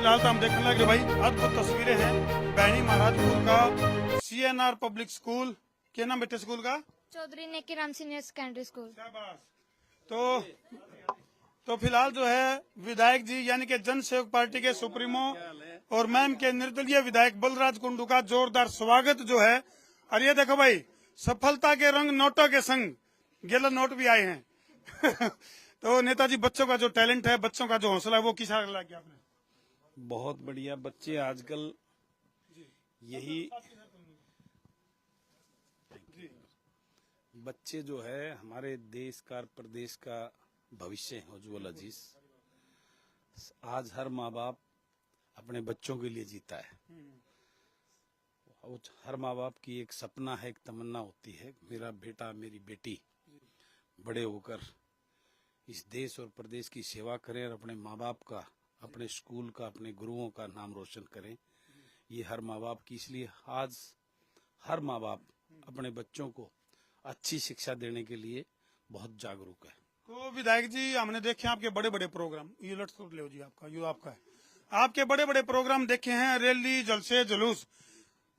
फिलहाल तो हम देखने लगे भाई अद्भुत तस्वीरें हैं बैनी महाराजपुर का CNR पब्लिक स्कूल। क्या नाम बेटे स्कूल का? चौधरी नेकी राम सीनियर सेकेंडरी स्कूल। तो फिलहाल जो है विधायक जी यानी कि जन सेवक पार्टी के सुप्रीमो और मैम के निर्दलीय विधायक बलराज कुंडू का जोरदार स्वागत जो है। और ये देखो भाई सफलता के रंग नोटों के संग गेला नोट भी आए हैं। तो नेताजी बच्चों का जो टैलेंट है, बच्चों का जो हौसला है वो किस लग गया आपने? बहुत बढ़िया। बच्चे आजकल यही बच्चे जो है हमारे देश का प्रदेश का भविष्य है उज्जवल अजीज। आज हर माँ बाप अपने बच्चों के लिए जीता है। हर माँ बाप की एक सपना है, एक तमन्ना होती है मेरा बेटा मेरी बेटी बड़े होकर इस देश और प्रदेश की सेवा करें और अपने माँ बाप का, अपने स्कूल का, अपने गुरुओं का नाम रोशन करें। ये हर माँ बाप की, इसलिए आज हर माँ बाप अपने बच्चों को अच्छी शिक्षा देने के लिए बहुत जागरूक है। तो विधायक जी हमने देखे आपके बड़े बड़े प्रोग्राम, ये लटसूट ले जी आपका, ये आपका है, आपके बड़े बड़े प्रोग्राम देखे हैं, रैली जलसे जुलूस,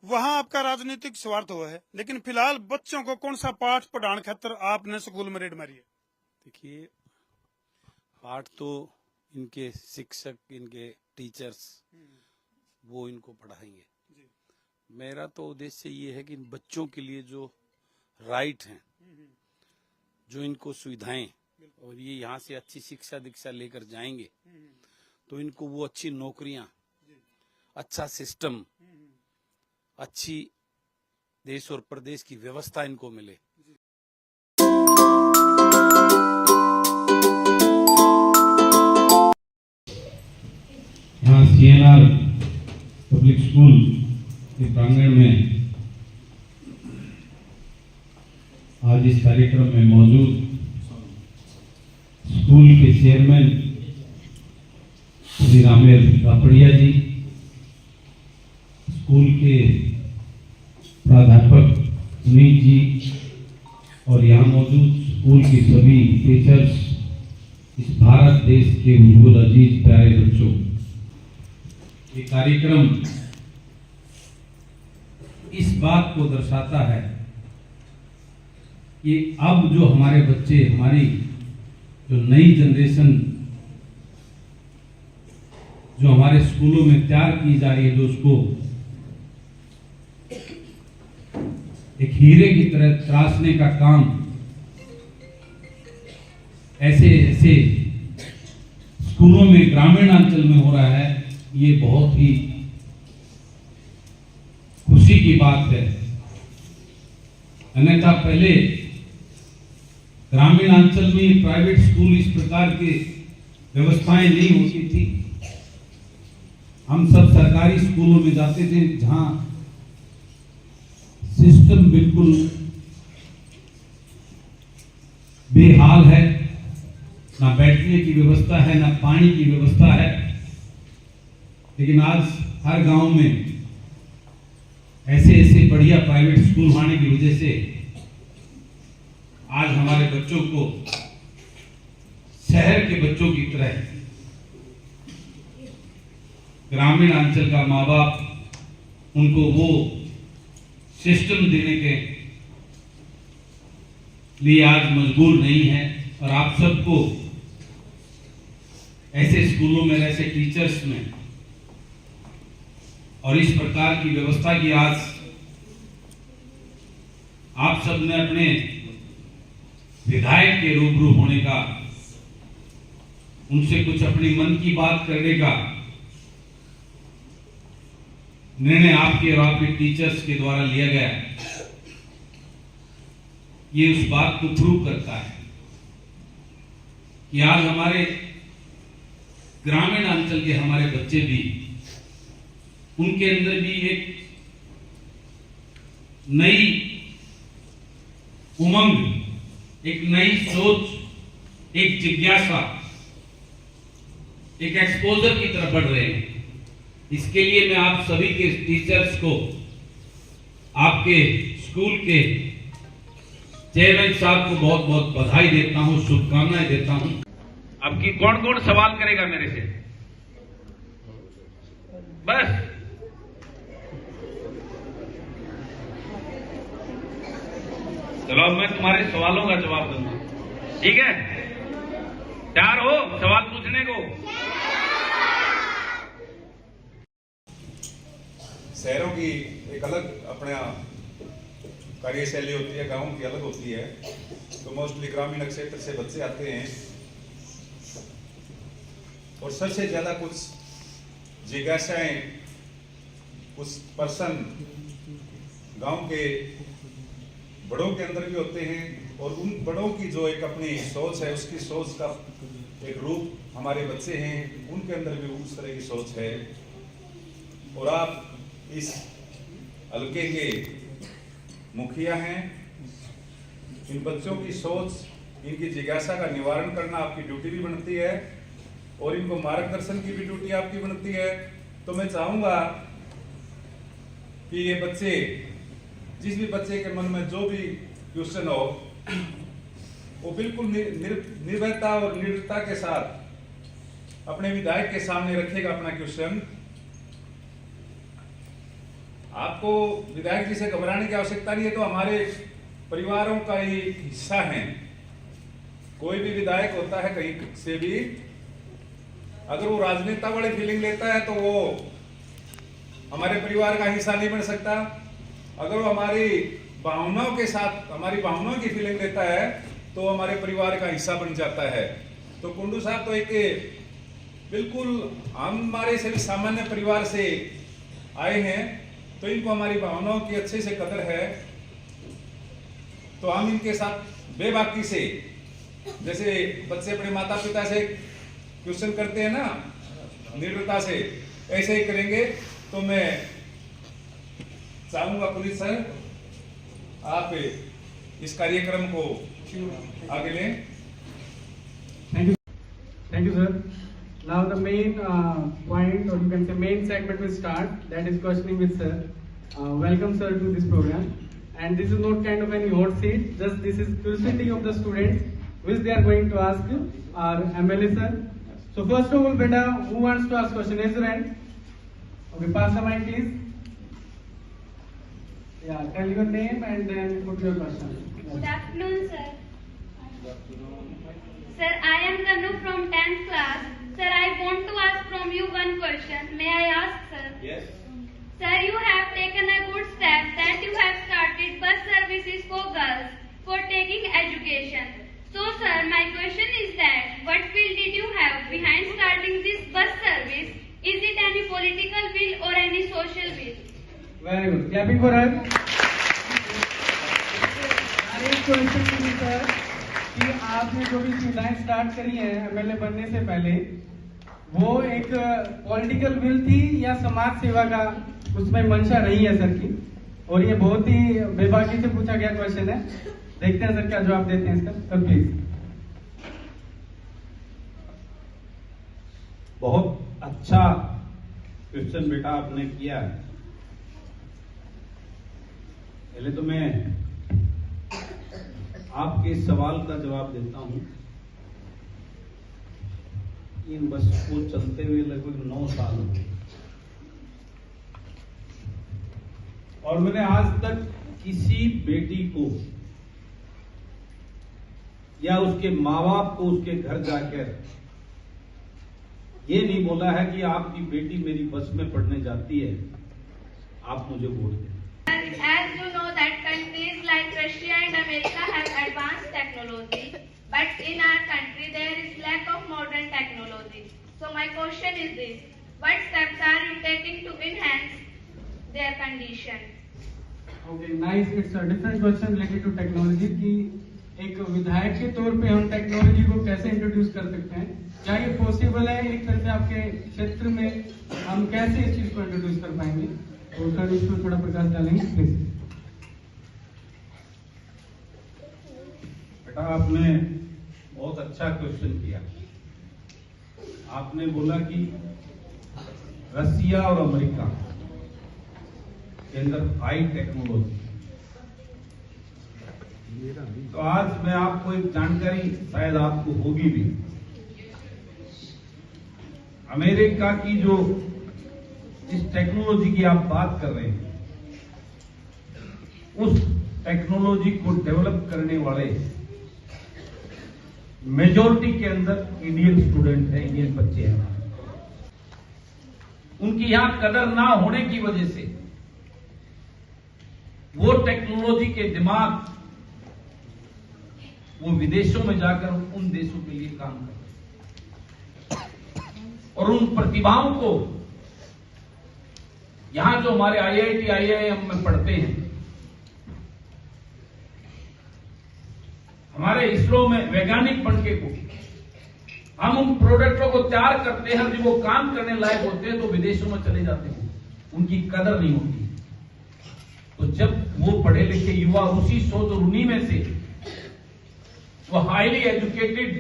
वहाँ आपका राजनीतिक स्वार्थ हुआ है। लेकिन फिलहाल बच्चों को कौन सा पाठ पढ़ाने खातर आपने स्कूल में रेड मारी है? देखिए पाठ तो इनके शिक्षक, इनके टीचर्स वो इनको पढ़ाएंगे। मेरा तो उद्देश्य ये है कि इन बच्चों के लिए जो राइट हैं, जो इनको सुविधाएं, और ये यहाँ से अच्छी शिक्षा दीक्षा लेकर जाएंगे तो इनको वो अच्छी नौकरियां, अच्छा सिस्टम, अच्छी देश और प्रदेश की व्यवस्था इनको मिले। यहाँ CNR पब्लिक स्कूल के प्रांगण में आज इस कार्यक्रम में मौजूद स्कूल के चेयरमैन श्री रामेर रापड़िया जी, स्कूल के प्राध्यापक सुनील जी और यहाँ मौजूद स्कूल की सभी टीचर्स, इस भारत देश के उज्जवल अजीज प्यारे बच्चों, ये कार्यक्रम इस बात को दर्शाता है कि अब जो हमारे बच्चे, हमारी जो नई जनरेशन जो हमारे स्कूलों में तैयार की जा रही है, जो उसको एक हीरे की तरह तराशने का काम ऐसे ऐसे स्कूलों में ग्रामीण अंचल में हो रहा है, ये बहुत ही खुशी की बात है। अन्यथा पहले ग्रामीण अंचल में प्राइवेट स्कूल इस प्रकार की व्यवस्थाएं नहीं होती थी। हम सब सरकारी स्कूलों में जाते थे जहां सिस्टम बिल्कुल बेहाल है, ना बैठने की व्यवस्था है, ना पानी की व्यवस्था है। लेकिन आज हर गांव में ऐसे ऐसे बढ़िया प्राइवेट स्कूल होने की वजह से आज हमारे बच्चों को शहर के बच्चों की तरह ग्रामीण अंचल का माँ बाप उनको वो सिस्टम देने के लिए आज मजबूर नहीं है। और आप सबको ऐसे स्कूलों में, ऐसे टीचर्स में और इस प्रकार की व्यवस्था की आज आप सबने अपने विधायक के रूबरू होने का, उनसे कुछ अपनी मन की बात करने का निर्णय आपके और आपके टीचर्स के द्वारा लिया गया, ये उस बात को प्रूव करता है कि आज हमारे ग्रामीण अंचल के हमारे बच्चे भी, उनके अंदर भी एक नई उमंग, एक नई सोच, एक जिज्ञासा, एक एक्सपोजर की तरफ बढ़ रहे हैं। इसके लिए मैं आप सभी के टीचर्स को, आपके स्कूल के चेयरमैन साहब को बहुत बहुत बधाई देता हूं, शुभकामनाएं देता हूं। अब की कौन कौन सवाल करेगा मेरे से? बस। चलो अब मैं तुम्हारे सवालों का जवाब दूंगा, ठीक है? तैयार हो सवाल पूछने को? शहरों की एक अलग अपने कार्यशैली होती है, गांवों की अलग होती है। तो मोस्टली ग्रामीण क्षेत्र से बच्चे आते हैं और सबसे ज्यादा कुछ जिज्ञासाएं उस पर्सन गांव के बड़ों के अंदर भी होते हैं, और उन बड़ों की जो एक अपनी सोच है, उसकी सोच का एक रूप हमारे बच्चे हैं, उनके अंदर भी उस तरह की सोच है। और आप इस हल्के के मुखिया हैं। इन बच्चों की सोच, इनकी जिज्ञासा का निवारण करना आपकी ड्यूटी भी बनती है, और इनको मार्गदर्शन की भी ड्यूटी आपकी बनती है। तो मैं चाहूंगा कि ये बच्चे, जिस भी बच्चे के मन में जो भी क्वेश्चन हो, वो बिल्कुल निर्भयता और निर्भरता के साथ अपने विधायक के सामने रखेगा अपना क्वेश्चन। आपको विधायक जी से घबराने की आवश्यकता नहीं है, तो हमारे परिवारों का ही हिस्सा हैं। कोई भी विधायक होता है कहीं से भी, अगर वो राजनेता वाली फीलिंग लेता है तो वो हमारे परिवार का हिस्सा नहीं बन सकता। अगर वो हमारी भावनाओं के साथ, हमारी भावनाओं की फीलिंग लेता है तो हमारे परिवार का हिस्सा बन जाता है। तो कुंडू साहब तो एक बिल्कुल हमारे से भी सामान्य परिवार से आए हैं, तो इनको हमारी भावनाओं की अच्छे से कदर है। तो हम इनके साथ बेबाकी से, जैसे बच्चे अपने माता पिता से क्वेश्चन करते हैं ना, निर्भरता से, ऐसे ही करेंगे। तो मैं चाहूंगा पुलिस सर, आप इस कार्यक्रम को आगे लें। Thank you, sir. Now the main point, or you can say main segment will start. That is questioning with sir. Welcome, sir, to this program. And this is not kind of any hot seat. Just this is curiosity of the students, which they are going to ask our MLA sir. So first of all, beta, who wants to ask question? Raise your hand. Okay, pass the mic, please. Yeah, tell your name and then put your question. Good afternoon, sir. Sir, I am Tanu from 10th class. Sir, I want to ask from you one question. May I ask, sir? Yes. Sir, you have taken a good step that you have started bus services for girls for taking education. So, sir, my question is that what will did you have behind starting this bus service? Is it any political will or any social will? Very good. Clapping for her. एक question थी sir कि आपने जो भी सुविधाएं start करी हैं MLA बनने से पहले, वो एक पॉलिटिकल विल थी या समाज सेवा का उसमें मंशा रही है सर की? और ये बहुत ही बेबाकी से पूछा गया क्वेश्चन है। देखते हैं सर क्या जवाब देते हैं इसका। Sir please. बहुत अच्छा क्वेश्चन बेटा आपने किया है। पहले तो मैं आपके सवाल का जवाब देता हूं। इन बस को चलते हुए लगभग 9 साल हो गए, और मैंने आज तक किसी बेटी को या उसके माँ बाप को उसके घर जाकर ये नहीं बोला है कि आपकी बेटी मेरी बस में पढ़ने जाती है, आप मुझे वोट दें। As you know that countries like Russia and America have advanced technology, but in our country there is lack of modern technology. So my question is this: what steps are you taking to enhance their condition? Okay, nice. It's a different question related to technology कि एक विधायक के तौर पे हम technology को कैसे introduce कर सकते हैं? क्या ये पॉसिबल है? एक तरह से आपके क्षेत्र में हम कैसे इस चीज को इंट्रोड्यूस कर पाएंगे? तो सर इसमें थोड़ा प्रकाश डालेंगे प्लीज। बेटा आपने बहुत अच्छा क्वेश्चन किया। आपने बोला कि रसिया और अमेरिका के अंदर हाई टेक्नोलॉजी। तो आज मैं आपको एक जानकारी शायद आपको होगी भी। अमेरिका की जो जिस टेक्नोलॉजी की आप बात कर रहे हैं, उस टेक्नोलॉजी को डेवलप करने वाले मेजॉरिटी के अंदर इंडियन स्टूडेंट हैं, इंडियन बच्चे हैं। उनकी यहां कदर ना होने की वजह से वो टेक्नोलॉजी के दिमाग वो विदेशों में जाकर उन देशों के लिए काम करते हैं और उन प्रतिभाओं को यहां जो हमारे IIT IIM में पढ़ते हैं, हमारे इसरो में वैज्ञानिक बनके को हम उन प्रोडक्टों को तैयार करते हैं, जब वो काम करने लायक होते हैं तो विदेशों में चले जाते हैं, उनकी कदर नहीं होती। तो जब वो पढ़े लिखे युवा उसी सोच और उन्हीं में से वो हाईली एजुकेटेड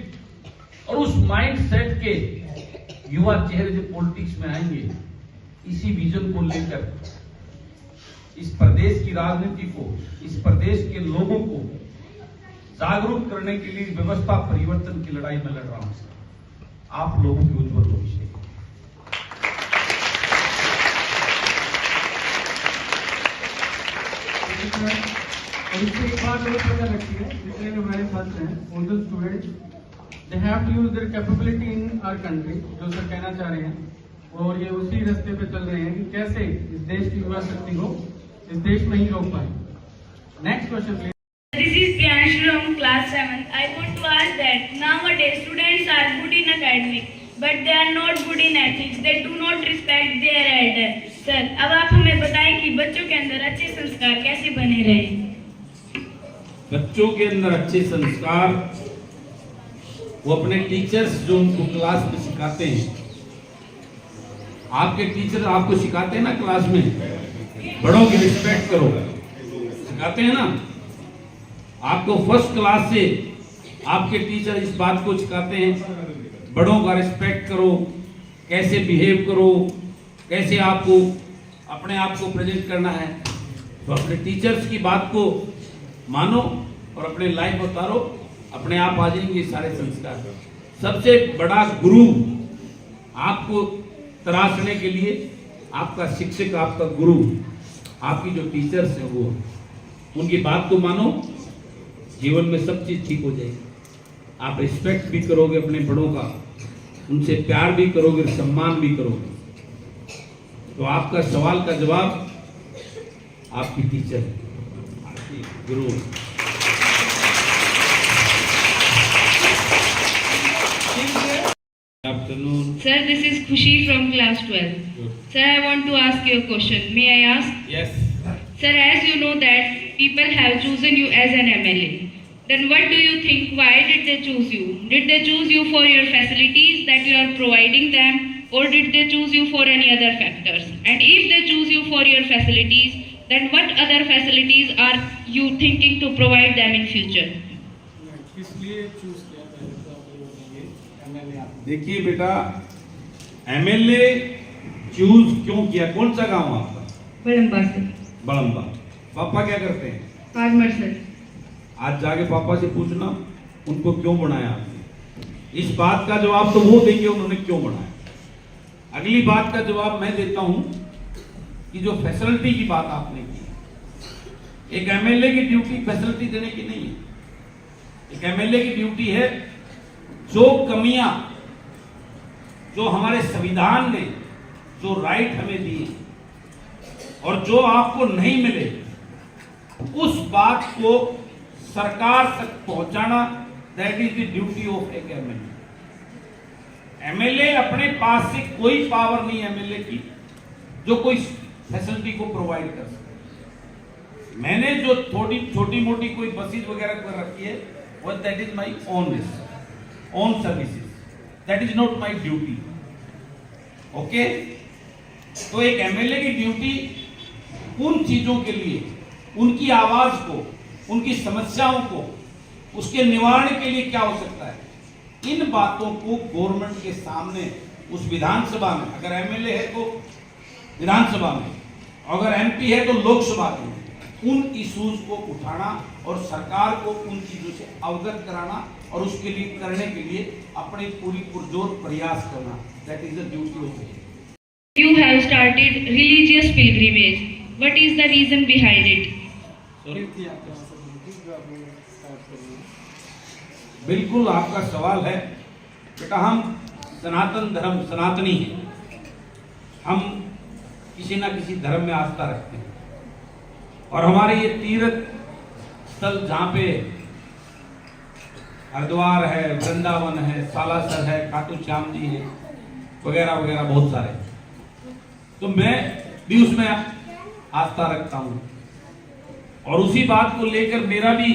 और उस माइंड सेट के युवा चेहरे जो पॉलिटिक्स में आएंगे, इसी विजन को लेकर इस प्रदेश की राजनीति को, इस प्रदेश के लोगों को जागरूक करने के लिए व्यवस्था परिवर्तन की लड़ाई में लड़ रहा हूं। आप लोगों के उज्जवल भविष्य और इससे एक बात और पता लगती है, जितने भी हमारे छात्र हैं, all the students, they have to use their capability in our country, जो सर कहना चाह रहे हैं, और ये उसी रास्ते पे चल रहे हैं कि कैसे इस देश की युवा शक्ति को इस देश में ही रोक पाए। Next question please. This is Priyanshu from class 7th. I want to ask that nowadays students are good in academic, but they are not good in ethics. They do not respect their elders. Sir, अब आप हमें बताएं कि बच्चों के अंदर अच्छे संस्कार कैसे बने रहें? बच्चों के अंदर अच्छे संस्कार वो अपने टीचर्स जो उनको क्लास में सिखाते हैं, आपके टीचर आपको सिखाते हैं ना क्लास में, बड़ों की रिस्पेक्ट करो, सिखाते हैं ना। आपको फर्स्ट क्लास से आपके टीचर इस बात को सिखाते हैं, बड़ों का रिस्पेक्ट करो, कैसे बिहेव करो, कैसे आपको अपने आप को प्रेजेंट करना है। तो अपने टीचर्स की बात को मानो और अपने लाइफ उतारो, अपने आप आ जाएंगे सारे संस्कार। सबसे बड़ा गुरु आपको तराशने के लिए आपका शिक्षक, आपका गुरु, आपकी जो टीचर्स हैं वो, उनकी बात को मानो, जीवन में सब चीज ठीक हो जाएगी। आप रिस्पेक्ट भी करोगे अपने बड़ों का, उनसे प्यार भी करोगे, सम्मान भी करोगे। तो आपका सवाल का जवाब आपकी टीचर, आपकी गुरु। Afternoon. Sir, this is Khushi from class 12. Good. Sir, I want to ask you a question. May I ask? Yes. Sir, as you know that people have chosen you as an MLA, then what do you think? Why did they choose you? Did they choose you for your facilities that you are providing them, or did they choose you for any other factors? And if they choose you for your facilities, then what other facilities are you thinking to provide them in future? देखिए बेटा, MLA choose क्यों किया? कौन सा गांव आपका? Badamba sir. Badamba. पापा क्या करते हैं? Farmer sir. आज जाके पापा से पूछना उनको क्यों बनाया आपने। इस बात का जवाब तो वो देंगे उन्होंने क्यों बनाया। अगली बात का जवाब मैं देता हूं कि जो फैसिलिटी की बात आपने की, एक MLA की ड्यूटी फैसिलिटी देने की नहीं है। एक MLA की ड्यूटी है जो कमियां जो हमारे संविधान ने जो राइट हमें दिए और जो आपको नहीं मिले, उस बात को सरकार तक पहुंचाना, that is the duty of एक MLA। अपने पास से कोई पावर नहीं MLA की जो कोई फैसिलिटी को प्रोवाइड कर सके। मैंने जो थोड़ी छोटी मोटी कोई बसेज वगैरह कर रखी है, वो that is my own risk, own services, that is not my duty. Okay, तो एक MLA की ड्यूटी उन चीजों के लिए, उनकी आवाज को, उनकी समस्याओं को, उसके निवारण के लिए क्या हो सकता है, इन बातों को गवर्नमेंट के सामने उस विधानसभा में, अगर MLA है तो विधानसभा में, अगर MP है तो लोकसभा में, उन इश्यूज को उठाना और सरकार को उन चीजों से अवगत कराना और उसके लिए करने के लिए अपनी पूरी पुरजोर प्रयास करना, that is the duty of You have started religious pilgrimage. What is the reason behind it? बिल्कुल आपका सवाल है बेटा। हम सनातन धर्म सनातनी हैं। हम किसी ना किसी धर्म में आस्था रखते हैं और हमारे ये तीर्थ स्थल जहाँ पे हरिद्वार है, वृंदावन है, सालासर है, खाटू श्याम जी है, वगैरह वगैरह बहुत सारे, तो मैं भी उसमें आस्था रखता हूँ। और उसी बात को लेकर मेरा भी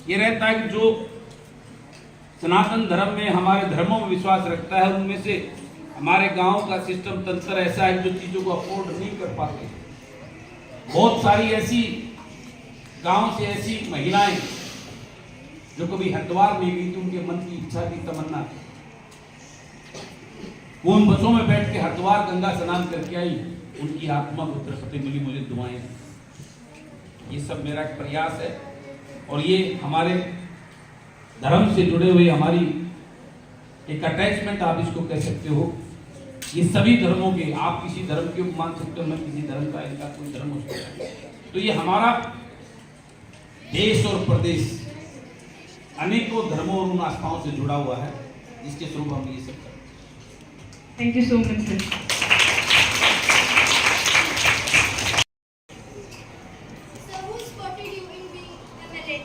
ये रहता है कि जो सनातन धर्म में हमारे धर्मों में विश्वास रखता है, उनमें से हमारे गांव का सिस्टम तंत्र ऐसा है जो चीजों को अफोर्ड नहीं कर पाते। बहुत सारी ऐसी गांव से ऐसी महिलाएं जो कभी हरिद्वार नहीं गई थी, उनके मन की इच्छा की तमन्ना थी, वो उन बसों में बैठ के हरिद्वार गंगा स्नान करके आई, उनकी आत्मा को तृप्ति मिली, मुझे दुआएं। ये सब मेरा एक प्रयास है और ये हमारे धर्म से जुड़े हुए हमारी एक अटैचमेंट आप इसको कह सकते हो। ये सभी धर्मों के, आप किसी धर्म के मान सकते हो, मैं किसी धर्म का, इनका कोई धर्म हो सकता है। तो ये हमारा देश और प्रदेश अनेकों धर्मों और उन आस्थाओं से जुड़ा हुआ है, जिसके स्वरूप हम ये सब करते हैं। Thank you so much, sir. So who supported you in being MLA?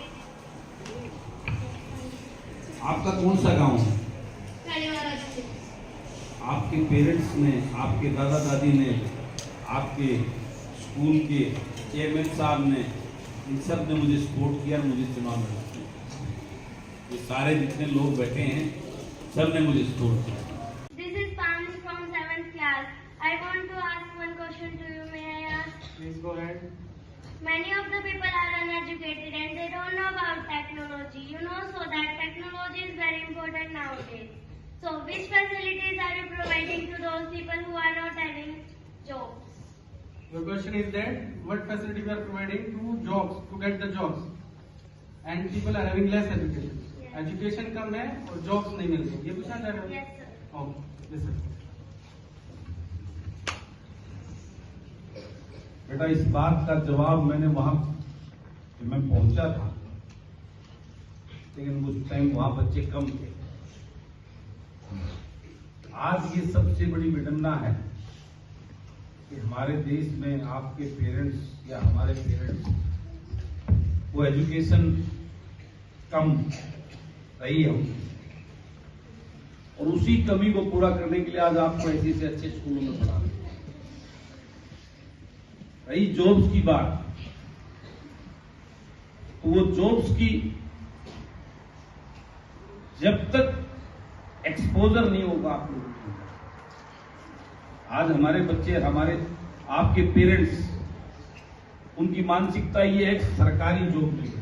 आपका कौन सा गांव है? Kaliwara से। आपके पेरेंट्स ने, आपके दादा दादी ने, आपके स्कूल के चेयरमैन साहब ने, इन सब ने मुझे सपोर्ट किया, मुझे चुनाव में रखा। ये सारे जितने लोग बैठे हैं सब ने मुझे सपोर्ट किया। This is Pam from 7th class. I want to ask one question to you. May I ask? Please go ahead. Many of the people are uneducated and they don't know about technology. You know, so that technology is very important nowadays. So, which facilities are you providing to those people who are not having jobs? Your question is that what facility we are providing to jobs, to get the jobs, and people are having less education. Yes. Education कम है और jobs नहीं मिल रही, ये पूछना चाह रहे हो? Yes, sir. Okay, yes, sir. बेटा इस बात का जवाब मैंने वहां मैं पहुंचा था, लेकिन उस टाइम वहां बच्चे कम थे। आज ये सबसे बड़ी विडंबना है कि हमारे देश में आपके पेरेंट्स या हमारे पेरेंट्स वो एजुकेशन कम रही है, और उसी कमी को पूरा करने के लिए आज आपको ऐसे से अच्छे स्कूलों में पढ़ा। रही जॉब्स की बात, तो वो जॉब्स की जब तक एक्सपोजर नहीं होगा आप लोगों को, आज हमारे बच्चे, हमारे आपके पेरेंट्स, उनकी मानसिकता ये है सरकारी जॉब मिले,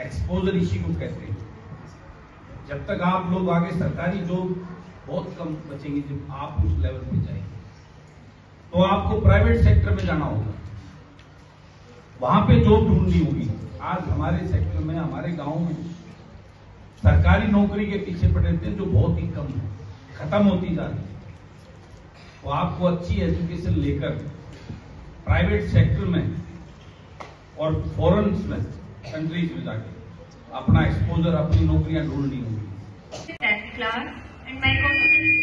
एक्सपोजर इसी को कहते हैं। जब तक आप लोग आगे सरकारी जॉब बहुत कम बचेंगे, जब आप उस लेवल पे जाएंगे तो आपको प्राइवेट सेक्टर में जाना होगा, वहां पे जॉब ढूंढनी होगी। आज हमारे सेक्टर में, हमारे गांव में सरकारी नौकरी के पीछे पड़े थे जो बहुत ही कम है, खत्म होती जा रही है। तो आपको अच्छी एजुकेशन लेकर प्राइवेट सेक्टर में और फॉरेन में, कंट्रीज में जाके अपना एक्सपोजर, अपनी नौकरियां ढूंढनी होगी। 10th class and my question is,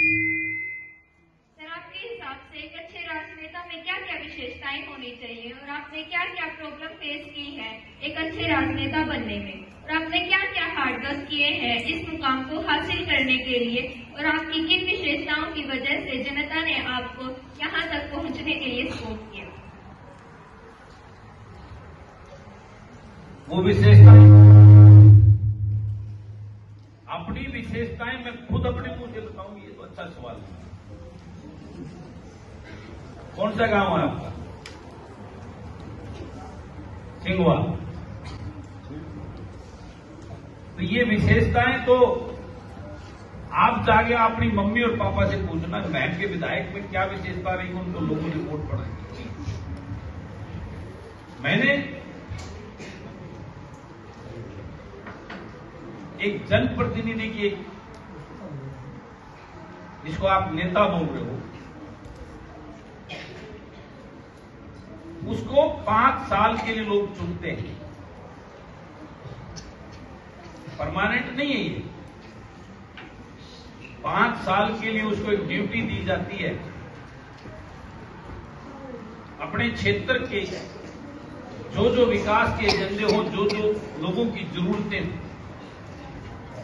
sir आपके हिसाब से एक अच्छे राजनेता में क्या क्या विशेषताएं होनी चाहिए और आपने क्या क्या प्रॉब्लम फेस की है एक अच्छे राजनेता बनने में, और आपने क्या क्या हार्डवर्क किए हैं इस मुकाम को हासिल करने के लिए, और आपकी किन विशेषताओं की वजह से जनता ने आपको यहाँ तक पहुँचने के लिए सपोर्ट किया? वो विशेषताएं, अपनी विशेषताएं मैं खुद अपने मुंह से बताऊंगी, ये तो अच्छा सवाल है। कौन सा गांव है आपका? सिंगवा। तो ये विशेषताएं तो आप जाके अपनी मम्मी और पापा से पूछना, महम के विधायक में क्या विशेषता रही, उनको लोगों ने वोट पड़ाई। मैंने एक जनप्रतिनिधि की, जिसको आप नेता बोल रहे हो, उसको 5 साल के लिए लोग चुनते हैं, परमानेंट नहीं है ये। 5 साल के लिए उसको एक ड्यूटी दी जाती है। अपने क्षेत्र के जो विकास के एजेंडे हो, जो लोगों की जरूरतें हो,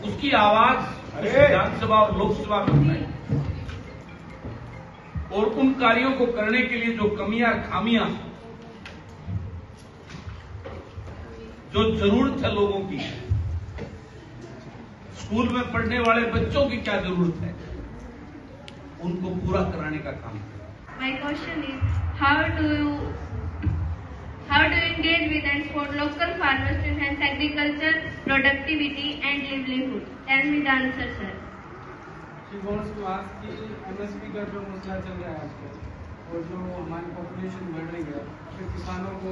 उसकी आवाज विधानसभा और लोकसभा में उठाए, और उन कार्यों को करने के लिए जो कमियां खामियां, जो जरूरत है लोगों की, स्कूल में पढ़ने वाले बच्चों की क्या जरूरत है, उनको पूरा कराने का काम है। My question is, how do you engage with and support local farmers to enhance agriculture, productivity and livelihood? Tell me the answer, sir. She wants to ask कि MSP का जो मसला चल रहा है आजकल, और जो हमारी पॉपुलेशन बढ़ रही है, फिर किसानों को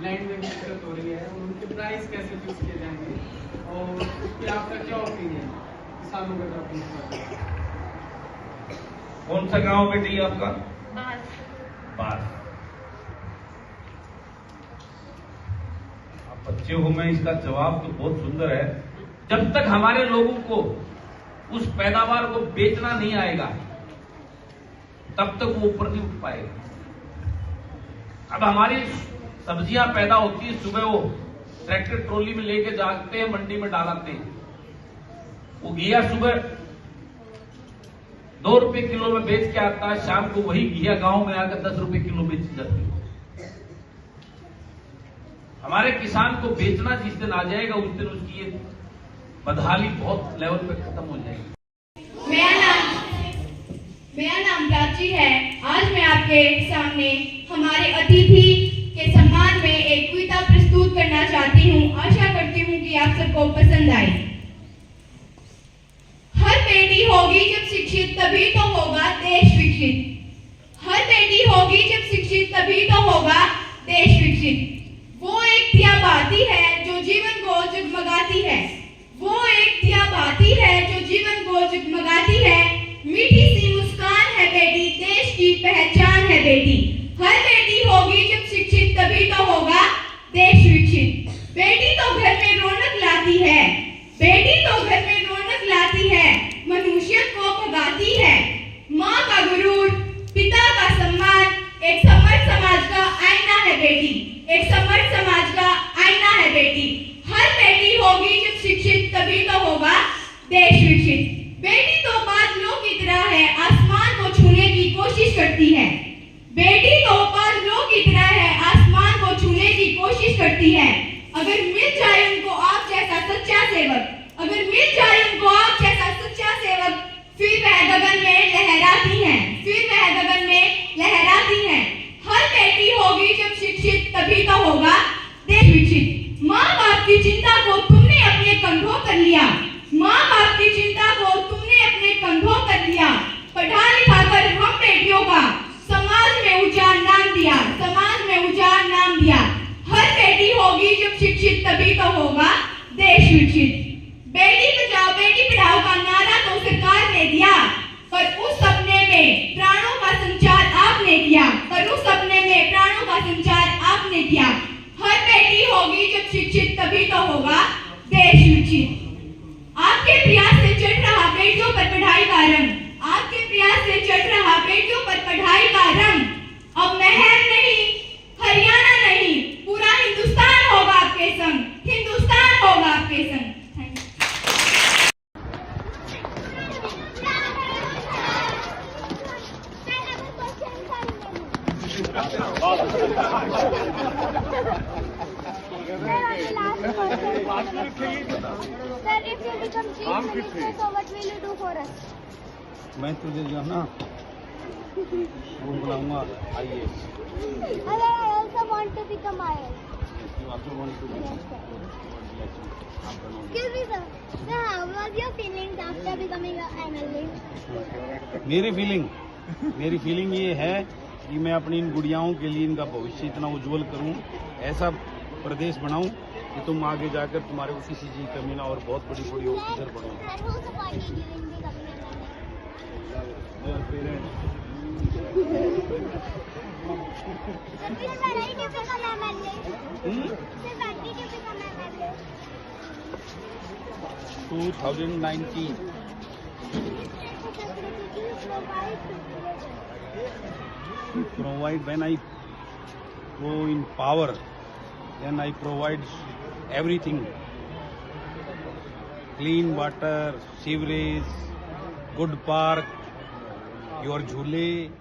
लैंड में दिक्कत हो रही है, और उनके प्राइस कैसे फिक्स किए जाएंगे, और इस पे आपका क्या ओपिनियन है किसानों का जो मसला है? कौन सा गांव बेटी आपका? बास। आप बच्चे हो, मैं इसका जवाब तो बहुत सुंदर है। जब तक हमारे लोगों को उस पैदावार को बेचना नहीं आएगा, तब तक वो ऊपर नहीं उठ पाएगा। अब हमारी सब्जियां पैदा होती है, सुबह वो ट्रैक्टर ट्रॉली में लेके जाते हैं, मंडी में डालते हैं। वो घिया सुबह 2 रुपए किलो में बेच के आता है, शाम को वही घिया गांव में आकर 10 रुपए किलो बेची जाती है। हमारे किसान को बेचना जिस दिन आ जाएगा, उस दिन उसकी ये बदहाली बहुत लेवल पे खत्म हो जाएगी। मेरा नाम प्राची है। आज मैं आपके सामने हमारे अतिथि के सम्मान में एक कविता प्रस्तुत करना चाहती हूँ। आशा करती हूँ कि आप सबको पसंद आए। हर बेटी होगी जब शिक्षित, तभी तो होगा देश विकसित। हर बेटी होगी जब शिक्षित, तभी तो होगा देश विकसित। वो एक दिया बाती है जो जीवन को जगमगाती है। वो एक दिया बाती है जो जीवन को जगमगाती है। मीठी सी मुस्कान है बेटी, देश की पहचान है बेटी। हर बेटी होगी जब शिक्षित, तभी तो होगा देश विकसित। बेटी तो घर में रौनक लाती है, बेटी तो घर में रौनक लाती है, मनुष्य को भगाती है। माँ का गुरूर, पिता का सम्मान, एक समर्थ समाज का आईना है बेटी। एक समर्थ समाज का आईना है बेटी। हर बेटी होगी जब शिक्षित, तभी तो होगा देश विकसित। बेटी तो बादलों की तरह है, आसमान को छूने की कोशिश करती है। बेटी तो बादलों की तरह है, आसमान को छूने की कोशिश करती है। अगर मिल जाए उनको आप जैसा सच्चा सेवक, अगर मिल जाए उनको आप जैसा सच्चा सेवक, फिर वह गगन में लहराती हैं, फिर वह गगन में लहराती हैं। हर बेटी होगी जब शिक्षित, तभी तो होगा देश विकसित। माँ बाप की चिंता को तुमने अपने कंधों कर लिया, माँ बाप की चिंता को तुमने अपने कंधों कर लिया। पढ़ा लिखा कर हम बेटियों का समाज में ऊंचा नाम दिया, समाज में ऊंचा नाम दिया। हर बेटी होगी जब शिक्षित, तभी तो होगा देश विकसित। बेटी बचाओ बेटी पढ़ाओ का नारा तो सरकार ने दिया, पर उस सपने में प्राणों का संचार आपने किया, पर उस सपने में प्राणों का संचार आपने किया। हर बेटी होगी जब शिक्षित, तभी तो होगा देश विकसित। आपके प्रयास से चढ़ रहा बेटियों पर पढ़ाई का रंग, आपके प्रयास से चढ़ रहा बेटियों पर पढ़ाई का रंग। अब महर नहीं, हरियाणा नहीं, पूरा हिंदुस्तान होगा आपके संग, हिंदुस्तान होगा आपके संग। Sir, if you become chief minister, so what will you do for us? मैं तुझे जो ना वो बनाऊंगा IAS. I also want to become IAS. You also want to Yes, sir. Excuse me, sir. Sir, how was your feelings after becoming a MLA? मेरी feeling ये है कि मैं अपनी इन गुड़ियाओं के लिए इनका भविष्य इतना उज्जवल करूं, ऐसा प्रदेश बनाऊं कि तुम आगे जाकर तुम्हारे को किसी चीज कमी ना और बहुत बड़ी बड़ी ऑफिसर बनो। Sir, who supported you in becoming an MLA? मेरे parents Sir, when did you become MLA? Sir, when did you become MLA? 2019. Provide when I go in power, then I provide everything. Clean water, sewerage, good park, your jhule.